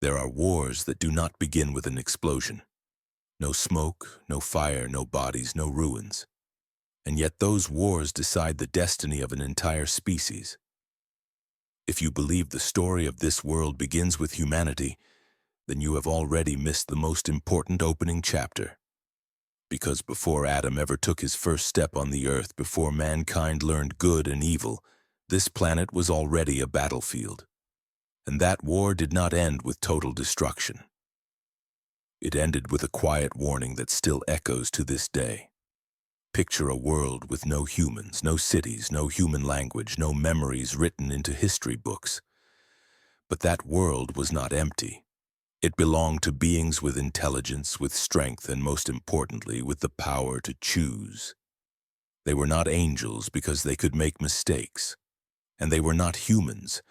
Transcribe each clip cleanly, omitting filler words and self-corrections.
There are wars that do not begin with an explosion. No smoke, no fire, no bodies, no ruins. And yet those wars decide the destiny of an entire species. If you believe the story of this world begins with humanity, then you have already missed the most important opening chapter. Because before Adam ever took his first step on the earth, before mankind learned good and evil, this planet was already a battlefield. And that war did not end with total destruction. It ended with a quiet warning that still echoes to this day. Picture a world with no humans, no cities, no human language, no memories written into history books. But that world was not empty. It belonged to beings with intelligence, with strength, and most importantly, with the power to choose. They were not angels because they could make mistakes. And they were not humans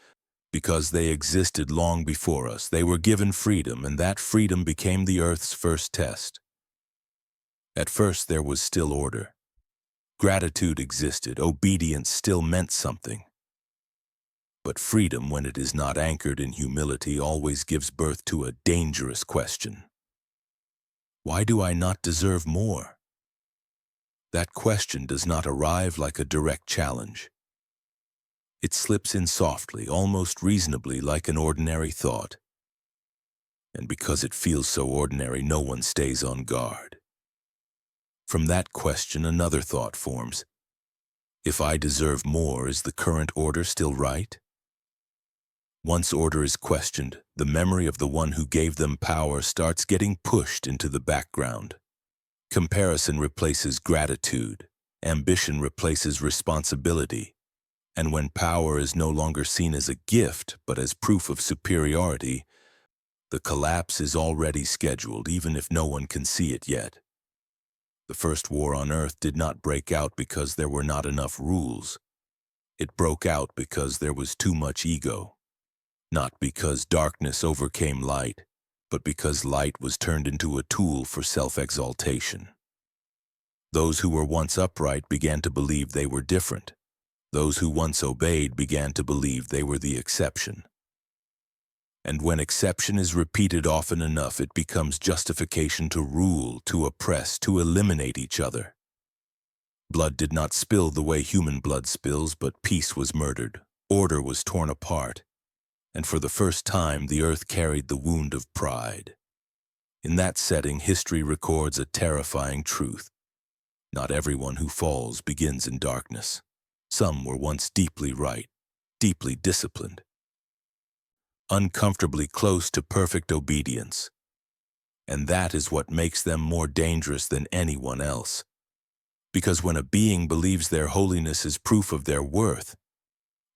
because they existed long before us. They were given freedom, and that freedom became the earth's first test. At first, there was still order. Gratitude existed. Obedience still meant something. But freedom, when it is not anchored in humility, always gives birth to a dangerous question. Why do I not deserve more? That question does not arrive like a direct challenge. It slips in softly, almost reasonably, like an ordinary thought. And because it feels so ordinary, no one stays on guard. From that question, another thought forms. If I deserve more, is the current order still right? Once order is questioned, the memory of the one who gave them power starts getting pushed into the background. Comparison replaces gratitude. Ambition replaces responsibility. And when power is no longer seen as a gift, but as proof of superiority, the collapse is already scheduled, even if no one can see it yet. The first war on earth did not break out because there were not enough rules. It broke out because there was too much ego. Not because darkness overcame light, but because light was turned into a tool for self-exaltation. Those who were once upright began to believe they were different. Those who once obeyed began to believe they were the exception. And when exception is repeated often enough, it becomes justification to rule, to oppress, to eliminate each other. Blood did not spill the way human blood spills, but peace was murdered, order was torn apart, and for the first time the earth carried the wound of pride. In that setting, history records a terrifying truth. Not everyone who falls begins in darkness. Some were once deeply right, deeply disciplined, uncomfortably close to perfect obedience. And that is what makes them more dangerous than anyone else. Because when a being believes their holiness is proof of their worth,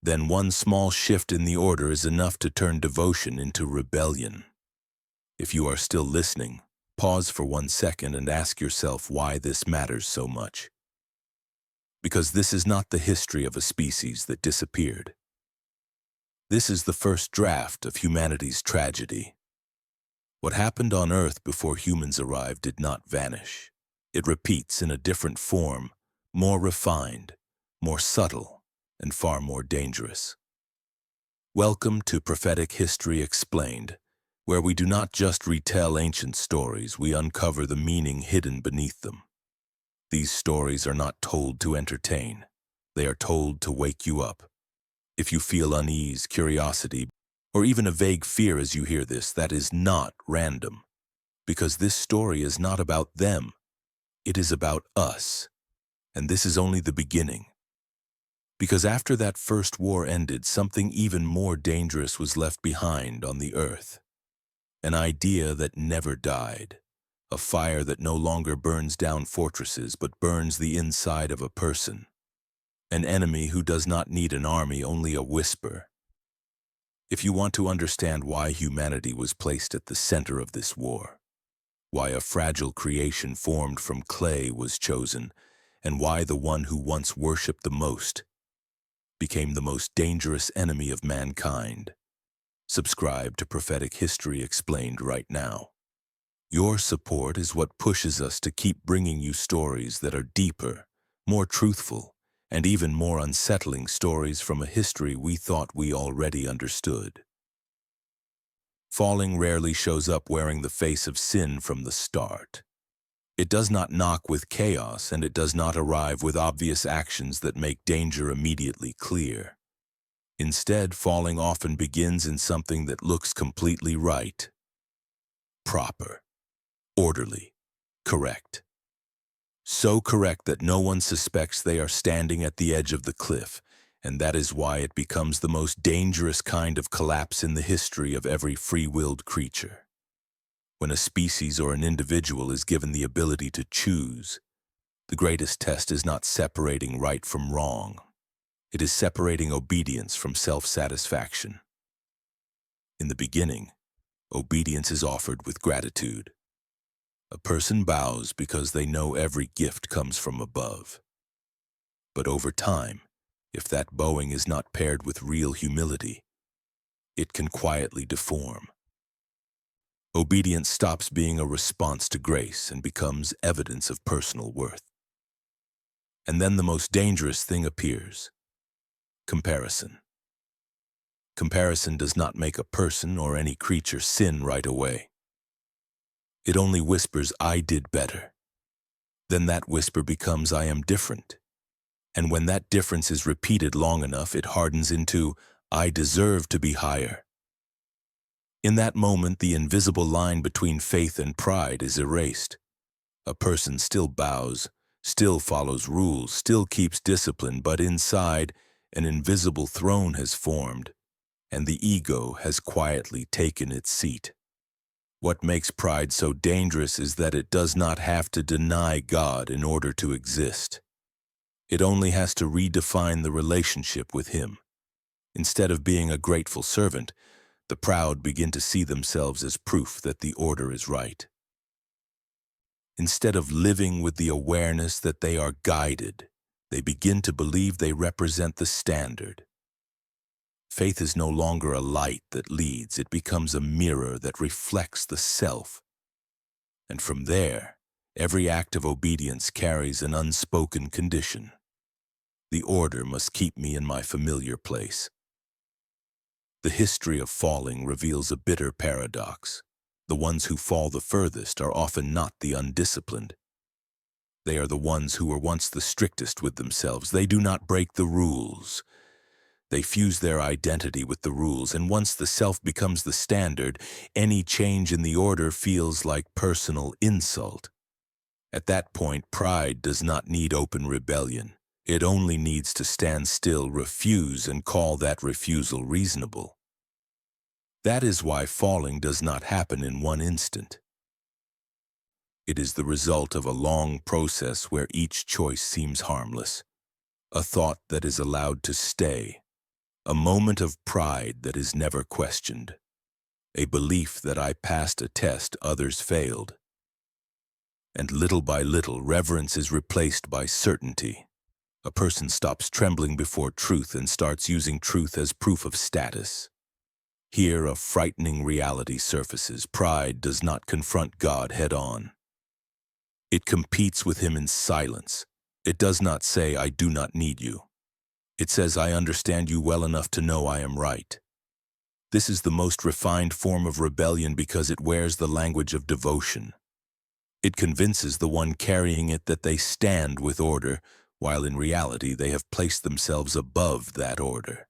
then one small shift in the order is enough to turn devotion into rebellion. If you are still listening, pause for 1 second and ask yourself why this matters so much. Because this is not the history of a species that disappeared. This is the first draft of humanity's tragedy. What happened on Earth before humans arrived did not vanish. It repeats in a different form, more refined, more subtle, and far more dangerous. Welcome to Prophetic History Explained, where we do not just retell ancient stories, we uncover the meaning hidden beneath them. These stories are not told to entertain. They are told to wake you up. If you feel unease, curiosity, or even a vague fear as you hear this, that is not random. Because this story is not about them. It is about us. And this is only the beginning. Because after that first war ended, something even more dangerous was left behind on the earth. An idea that never died. A fire that no longer burns down fortresses, but burns the inside of a person. An enemy who does not need an army, only a whisper. If you want to understand why humanity was placed at the center of this war, why a fragile creation formed from clay was chosen, and why the one who once worshipped the most became the most dangerous enemy of mankind, subscribe to Prophetic History Explained right now. Your support is what pushes us to keep bringing you stories that are deeper, more truthful, and even more unsettling stories from a history we thought we already understood. Falling rarely shows up wearing the face of sin from the start. It does not knock with chaos, and it does not arrive with obvious actions that make danger immediately clear. Instead, falling often begins in something that looks completely right, proper, orderly, correct. So correct that no one suspects they are standing at the edge of the cliff, and that is why it becomes the most dangerous kind of collapse in the history of every free-willed creature. When a species or an individual is given the ability to choose, the greatest test is not separating right from wrong. It is separating obedience from self-satisfaction. In the beginning, obedience is offered with gratitude. A person bows because they know every gift comes from above. But over time, if that bowing is not paired with real humility, it can quietly deform. Obedience stops being a response to grace and becomes evidence of personal worth. And then the most dangerous thing appears: comparison. Comparison does not make a person or any creature sin right away. It only whispers, "I did better." Then that whisper becomes, "I am different." And when that difference is repeated long enough, it hardens into, "I deserve to be higher." In that moment, the invisible line between faith and pride is erased. A person still bows, still follows rules, still keeps discipline, but inside, an invisible throne has formed, and the ego has quietly taken its seat. What makes pride so dangerous is that it does not have to deny God in order to exist. It only has to redefine the relationship with Him. Instead of being a grateful servant, the proud begin to see themselves as proof that the order is right. Instead of living with the awareness that they are guided, they begin to believe they represent the standard. Faith is no longer a light that leads, it becomes a mirror that reflects the self. And from there, every act of obedience carries an unspoken condition. The order must keep me in my familiar place. The history of falling reveals a bitter paradox. The ones who fall the furthest are often not the undisciplined. They are the ones who were once the strictest with themselves. They do not break the rules. They fuse their identity with the rules, and once the self becomes the standard, any change in the order feels like personal insult. At that point, pride does not need open rebellion. It only needs to stand still, refuse, and call that refusal reasonable. That is why falling does not happen in one instant. It is the result of a long process where each choice seems harmless, a thought that is allowed to stay, a moment of pride that is never questioned, a belief that I passed a test others failed. And little by little, reverence is replaced by certainty. A person stops trembling before truth and starts using truth as proof of status. Here, a frightening reality surfaces. Pride does not confront God head-on. It competes with Him in silence. It does not say, "I do not need you." It says, "I understand you well enough to know I am right." This is the most refined form of rebellion because it wears the language of devotion. It convinces the one carrying it that they stand with order, while in reality they have placed themselves above that order.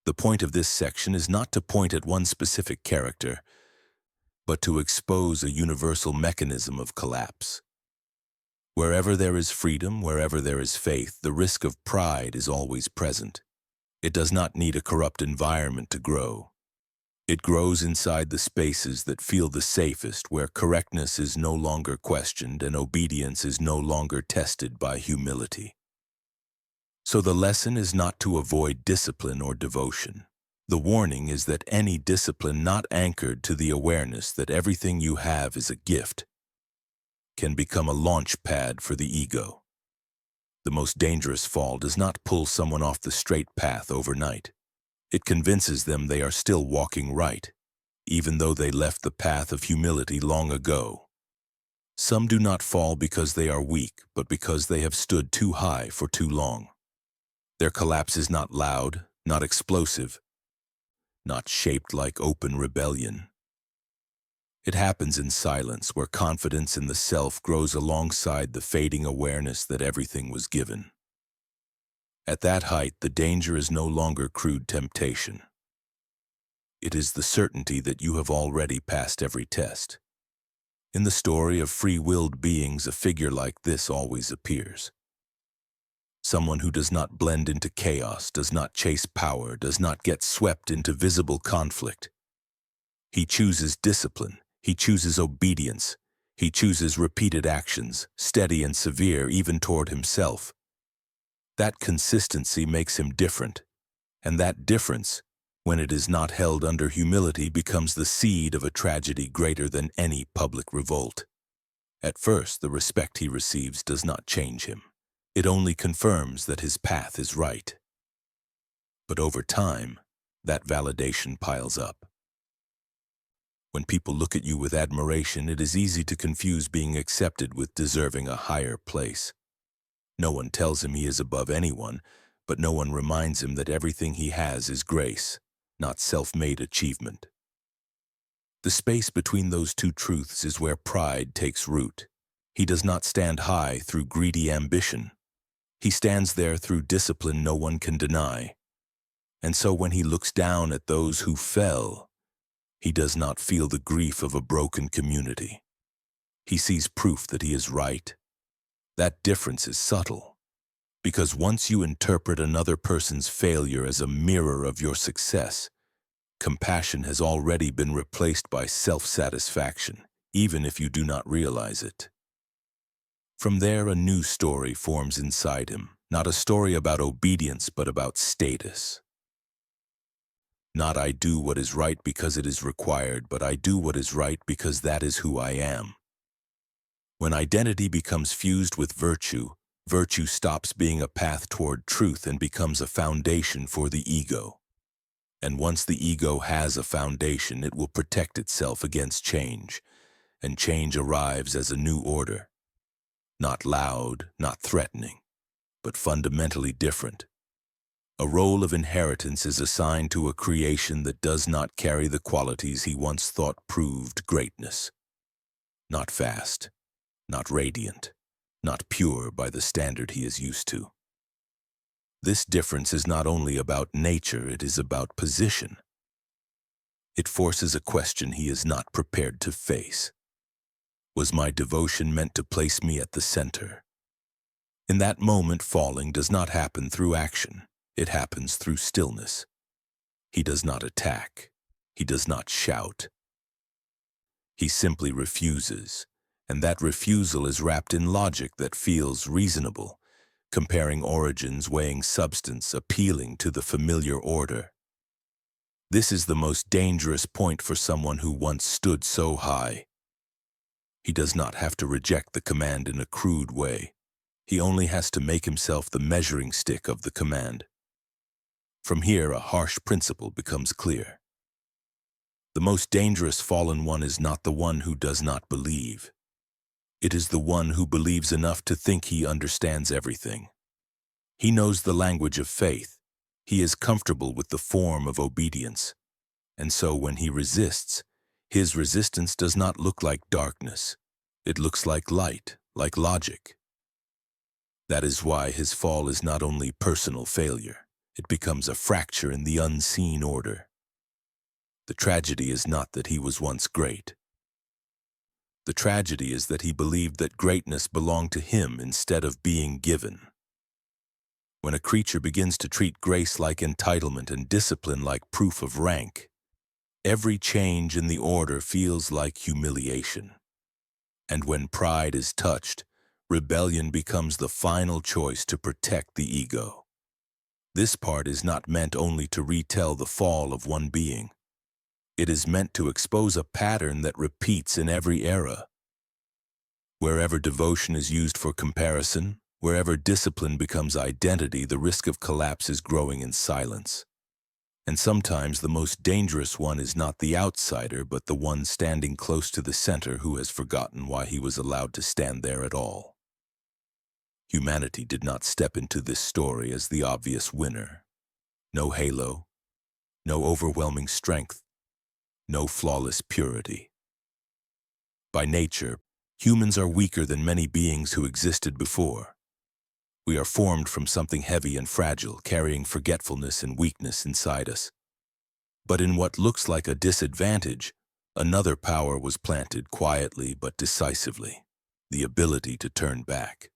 The point of this section is not to point at one specific character, but to expose a universal mechanism of collapse. Wherever there is freedom, wherever there is faith, the risk of pride is always present. It does not need a corrupt environment to grow. It grows inside the spaces that feel the safest, where correctness is no longer questioned and obedience is no longer tested by humility. So the lesson is not to avoid discipline or devotion. The warning is that any discipline not anchored to the awareness that everything you have is a gift can become a launch pad for the ego. The most dangerous fall does not pull someone off the straight path overnight. It convinces them they are still walking right, even though they left the path of humility long ago. Some do not fall because they are weak, but because they have stood too high for too long. Their collapse is not loud, not explosive. not shaped like open rebellion. It happens in silence, where confidence in the self grows alongside the fading awareness that everything was given. At that height, the danger is no longer crude temptation. It is the certainty that you have already passed every test. In the story of free-willed beings, a figure like this always appears. Someone who does not blend into chaos, does not chase power, does not get swept into visible conflict. He chooses discipline, he chooses obedience, he chooses repeated actions, steady and severe even toward himself. That consistency makes him different, and that difference, when it is not held under humility, becomes the seed of a tragedy greater than any public revolt. At first, the respect he receives does not change him. It only confirms that his path is right. But over time, that validation piles up. When people look at you with admiration, it is easy to confuse being accepted with deserving a higher place. No one tells him he is above anyone, but no one reminds him that everything he has is grace, not self-made achievement. The space between those two truths is where pride takes root. He does not stand high through greedy ambition. He stands there through discipline no one can deny. And so when he looks down at those who fell, he does not feel the grief of a broken community. He sees proof that he is right. That difference is subtle, because once you interpret another person's failure as a mirror of your success, compassion has already been replaced by self-satisfaction, even if you do not realize it. From there, a new story forms inside him, not a story about obedience, but about status. Not I do what is right because it is required, but I do what is right because that is who I am. When identity becomes fused with virtue, virtue stops being a path toward truth and becomes a foundation for the ego. And once the ego has a foundation, it will protect itself against change, and change arrives as a new order. Not loud, not threatening, but fundamentally different. A role of inheritance is assigned to a creation that does not carry the qualities he once thought proved greatness. Not fast, not radiant, not pure by the standard he is used to. This difference is not only about nature, it is about position. It forces a question he is not prepared to face. Was my devotion meant to place me at the center? In that moment, falling does not happen through action. It happens through stillness. He does not attack. He does not shout. He simply refuses, and that refusal is wrapped in logic that feels reasonable, comparing origins, weighing substance, appealing to the familiar order. This is the most dangerous point for someone who once stood so high. He does not have to reject the command in a crude way. He only has to make himself the measuring stick of the command. From here, a harsh principle becomes clear. The most dangerous fallen one is not the one who does not believe. It is the one who believes enough to think he understands everything. He knows the language of faith. He is comfortable with the form of obedience. And so when he resists, his resistance does not look like darkness. It looks like light, like logic. That is why his fall is not only personal failure. It becomes a fracture in the unseen order. The tragedy is not that he was once great. The tragedy is that he believed that greatness belonged to him instead of being given. When a creature begins to treat grace like entitlement and discipline like proof of rank, every change in the order feels like humiliation. And when pride is touched, rebellion becomes the final choice to protect the ego. This part is not meant only to retell the fall of one being. It is meant to expose a pattern that repeats in every era. Wherever devotion is used for comparison, wherever discipline becomes identity, the risk of collapse is growing in silence. And sometimes the most dangerous one is not the outsider, but the one standing close to the center who has forgotten why he was allowed to stand there at all. Humanity did not step into this story as the obvious winner. No halo, no overwhelming strength, no flawless purity. By nature, humans are weaker than many beings who existed before. We are formed from something heavy and fragile, carrying forgetfulness and weakness inside us. But in what looks like a disadvantage, another power was planted quietly but decisively: the ability to turn back.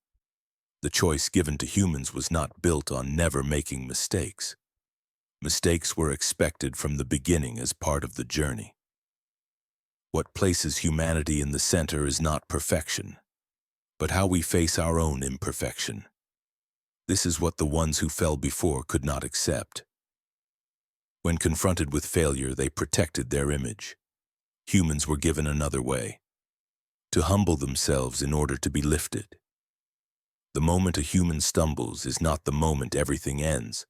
The choice given to humans was not built on never making mistakes. Mistakes were expected from the beginning as part of the journey. What places humanity in the center is not perfection, but how we face our own imperfection. This is what the ones who fell before could not accept. When confronted with failure, they protected their image. Humans were given another way: to humble themselves in order to be lifted. The moment a human stumbles is not the moment everything ends.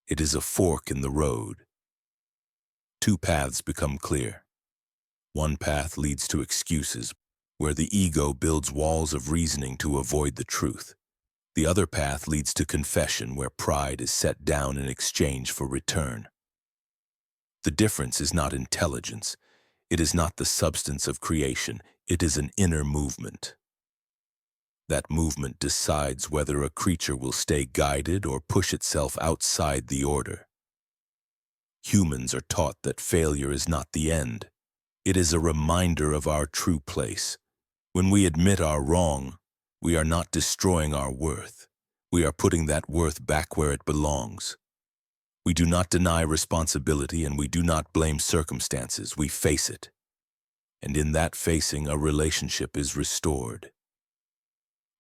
It is a fork in the road. Two paths become clear. One path leads to excuses, where the ego builds walls of reasoning to avoid the truth. The other path leads to confession, where pride is set down in exchange for return. The difference is not intelligence. It is not the substance of creation. It is an inner movement. That movement decides whether a creature will stay guided or push itself outside the order. Humans are taught that failure is not the end. It is a reminder of our true place. When we admit our wrong, we are not destroying our worth. We are putting that worth back where it belongs. We do not deny responsibility, and we do not blame circumstances. We face it. And in that facing, a relationship is restored.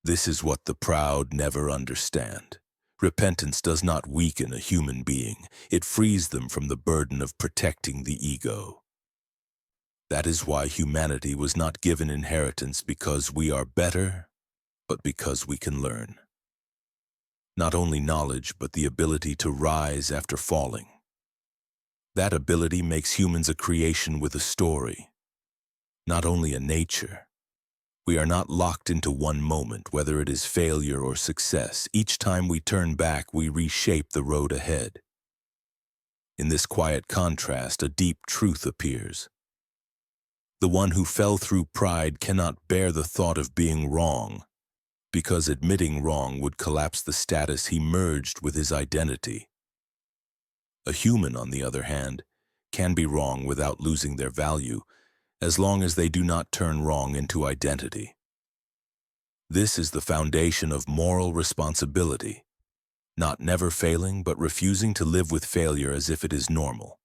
This is what the proud never understand. Repentance does not weaken a human being. It frees them from the burden of protecting the ego. That is why humanity was not given inheritance because we are better, but because we can learn. Not only knowledge, but the ability to rise after falling. That ability makes humans a creation with a story, not only a nature. We are not locked into one moment, whether it is failure or success. Each time we turn back, we reshape the road ahead. In this quiet contrast, a deep truth appears. The one who fell through pride cannot bear the thought of being wrong, because admitting wrong would collapse the status he merged with his identity. A human, on the other hand, can be wrong without losing their value, as long as they do not turn wrong into identity. This is the foundation of moral responsibility, not never failing, but refusing to live with failure as if it is normal.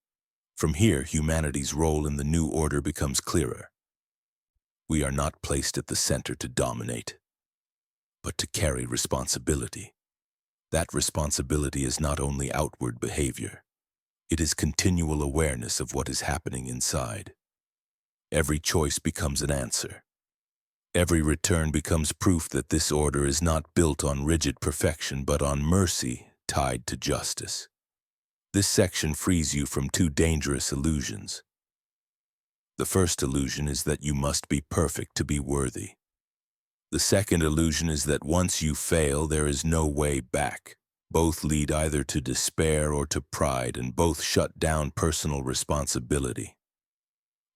From here, humanity's role in the new order becomes clearer. We are not placed at the center to dominate, but to carry responsibility. That responsibility is not only outward behavior, it is continual awareness of what is happening inside. Every choice becomes an answer. Every return becomes proof that this order is not built on rigid perfection, but on mercy tied to justice. This section frees you from two dangerous illusions. The first illusion is that you must be perfect to be worthy. The second illusion is that once you fail, there is no way back. Both lead either to despair or to pride, and both shut down personal responsibility.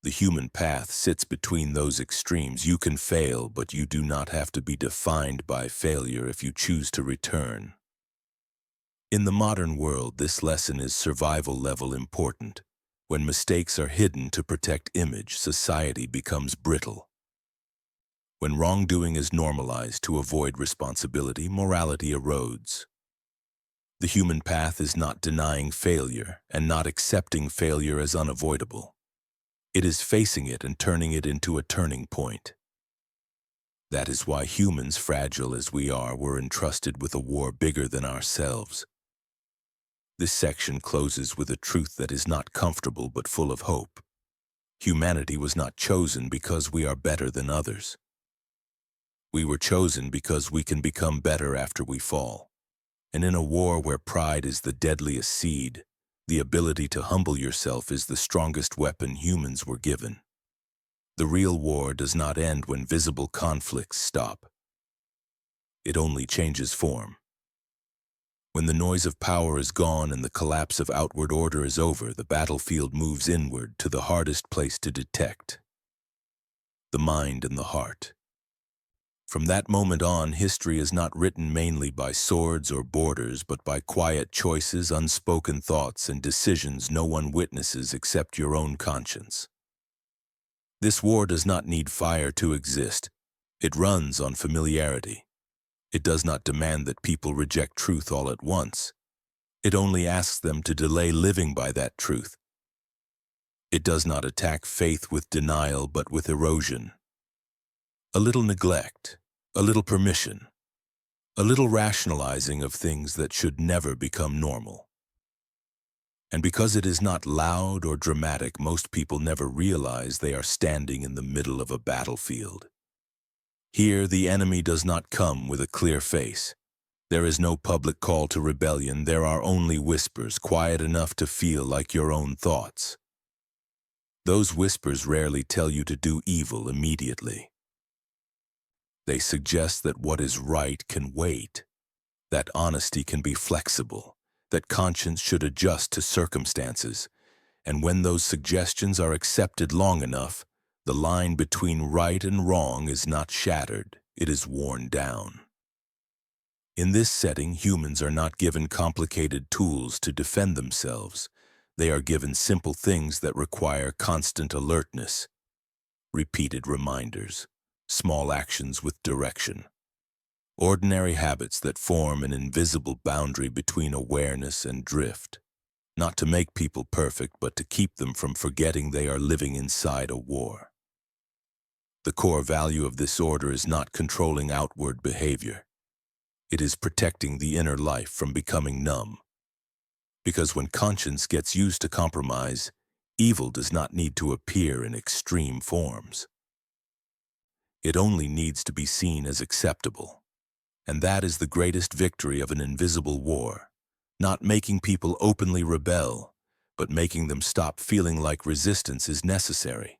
The human path sits between those extremes. You can fail, but you do not have to be defined by failure if you choose to return. In the modern world, this lesson is survival level important. When mistakes are hidden to protect image, society becomes brittle. When wrongdoing is normalized to avoid responsibility, morality erodes. The human path is not denying failure and not accepting failure as unavoidable. It is facing it and turning it into a turning point. That is why humans, fragile as we are, were entrusted with a war bigger than ourselves. This section closes with a truth that is not comfortable but full of hope. Humanity was not chosen because we are better than others. We were chosen because we can become better after we fall. And in a war where pride is the deadliest seed, the ability to humble yourself is the strongest weapon humans were given. The real war does not end when visible conflicts stop. It only changes form. When the noise of power is gone and the collapse of outward order is over, the battlefield moves inward to the hardest place to detect: the mind and the heart. From that moment on, history is not written mainly by swords or borders, but by quiet choices, unspoken thoughts, and decisions no one witnesses except your own conscience. This war does not need fire to exist. It runs on familiarity. It does not demand that people reject truth all at once. It only asks them to delay living by that truth. It does not attack faith with denial, but with erosion. A little neglect, a little permission, a little rationalizing of things that should never become normal. And because it is not loud or dramatic, most people never realize they are standing in the middle of a battlefield. Here, the enemy does not come with a clear face. There is no public call to rebellion. There are only whispers, quiet enough to feel like your own thoughts. Those whispers rarely tell you to do evil immediately. They suggest that what is right can wait, that honesty can be flexible, that conscience should adjust to circumstances, and when those suggestions are accepted long enough, the line between right and wrong is not shattered, it is worn down. In this setting, humans are not given complicated tools to defend themselves. They are given simple things that require constant alertness, repeated reminders, small actions with direction, ordinary habits that form an invisible boundary between awareness and drift, not to make people perfect, but to keep them from forgetting they are living inside a war. The core value of this order is not controlling outward behavior. It is protecting the inner life from becoming numb. Because when conscience gets used to compromise, evil does not need to appear in extreme forms. It only needs to be seen as acceptable. And that is the greatest victory of an invisible war, not making people openly rebel, but making them stop feeling like resistance is necessary.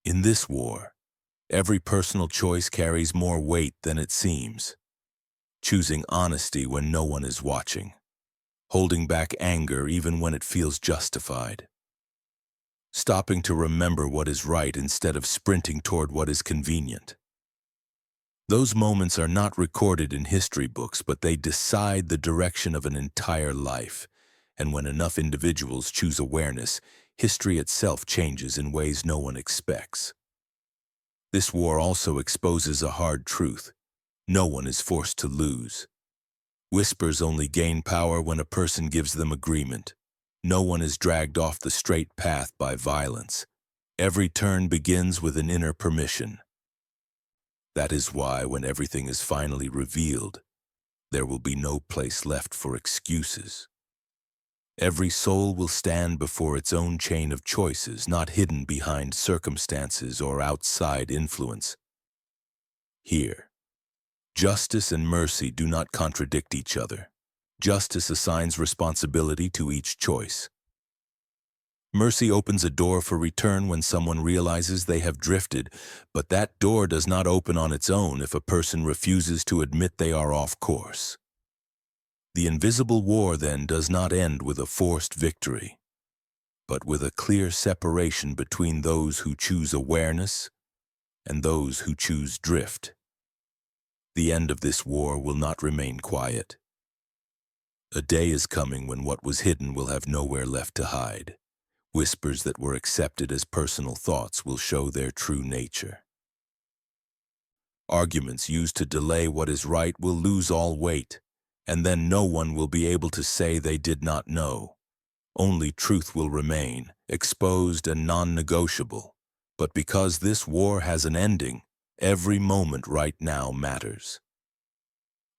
In this war, every personal choice carries more weight than it seems. Choosing honesty when no one is watching, holding back anger even when it feels justified, stopping to remember what is right instead of sprinting toward what is convenient. Those moments are not recorded in history books, but they decide the direction of an entire life. And when enough individuals choose awareness, history itself changes in ways no one expects. This war also exposes a hard truth. No one is forced to lose. Whispers only gain power when a person gives them agreement. No one is dragged off the straight path by violence. Every turn begins with an inner permission. That is why, when everything is finally revealed, there will be no place left for excuses. Every soul will stand before its own chain of choices, not hidden behind circumstances or outside influence. Here, justice and mercy do not contradict each other. Justice assigns responsibility to each choice. Mercy opens a door for return when someone realizes they have drifted, but that door does not open on its own if a person refuses to admit they are off course. The invisible war, then, does not end with a forced victory, but with a clear separation between those who choose awareness and those who choose drift. The end of this war will not remain quiet. A day is coming when what was hidden will have nowhere left to hide. Whispers that were accepted as personal thoughts will show their true nature. Arguments used to delay what is right will lose all weight, and then no one will be able to say they did not know. Only truth will remain, exposed and non-negotiable. But because this war has an ending, every moment right now matters.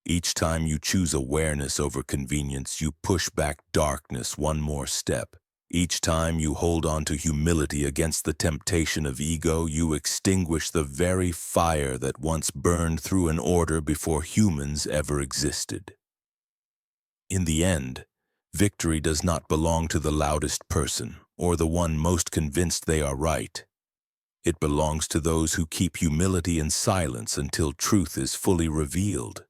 Each time you choose awareness over convenience, you push back darkness one more step. Each time you hold on to humility against the temptation of ego, you extinguish the very fire that once burned through an order before humans ever existed. In the end, victory does not belong to the loudest person or the one most convinced they are right. It belongs to those who keep humility in silence until truth is fully revealed.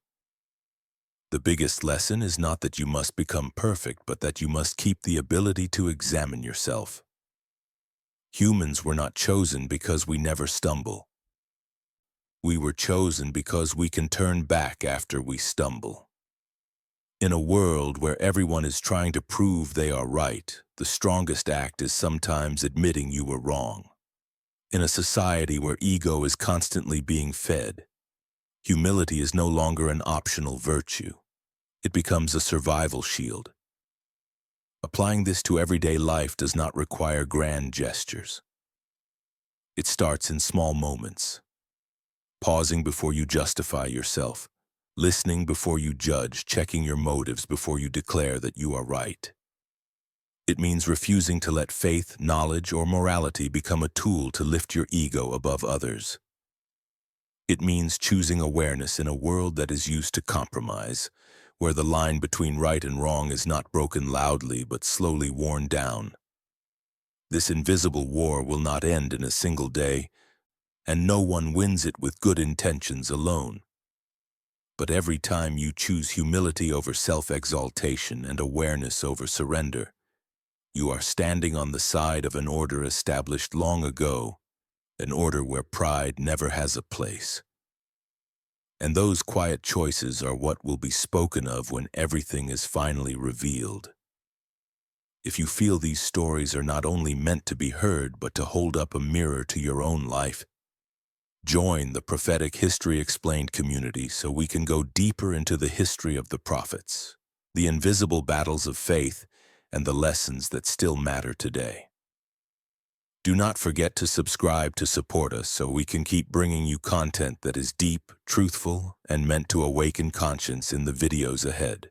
The biggest lesson is not that you must become perfect, but that you must keep the ability to examine yourself. Humans were not chosen because we never stumble. We were chosen because we can turn back after we stumble. In a world where everyone is trying to prove they are right, the strongest act is sometimes admitting you were wrong. In a society where ego is constantly being fed, humility is no longer an optional virtue. It becomes a survival shield. Applying this to everyday life does not require grand gestures. It starts in small moments. Pausing before you justify yourself, listening before you judge, checking your motives before you declare that you are right. It means refusing to let faith, knowledge, or morality become a tool to lift your ego above others. It means choosing awareness in a world that is used to compromise, where the line between right and wrong is not broken loudly but slowly worn down. This invisible war will not end in a single day, and no one wins it with good intentions alone. But every time you choose humility over self-exaltation and awareness over surrender, you are standing on the side of an order established long ago, an order where pride never has a place. And those quiet choices are what will be spoken of when everything is finally revealed. If you feel these stories are not only meant to be heard but to hold up a mirror to your own life, join the Prophetic History Explained community so we can go deeper into the history of the prophets, the invisible battles of faith, and the lessons that still matter today. Do not forget to subscribe to support us so we can keep bringing you content that is deep, truthful, and meant to awaken conscience in the videos ahead.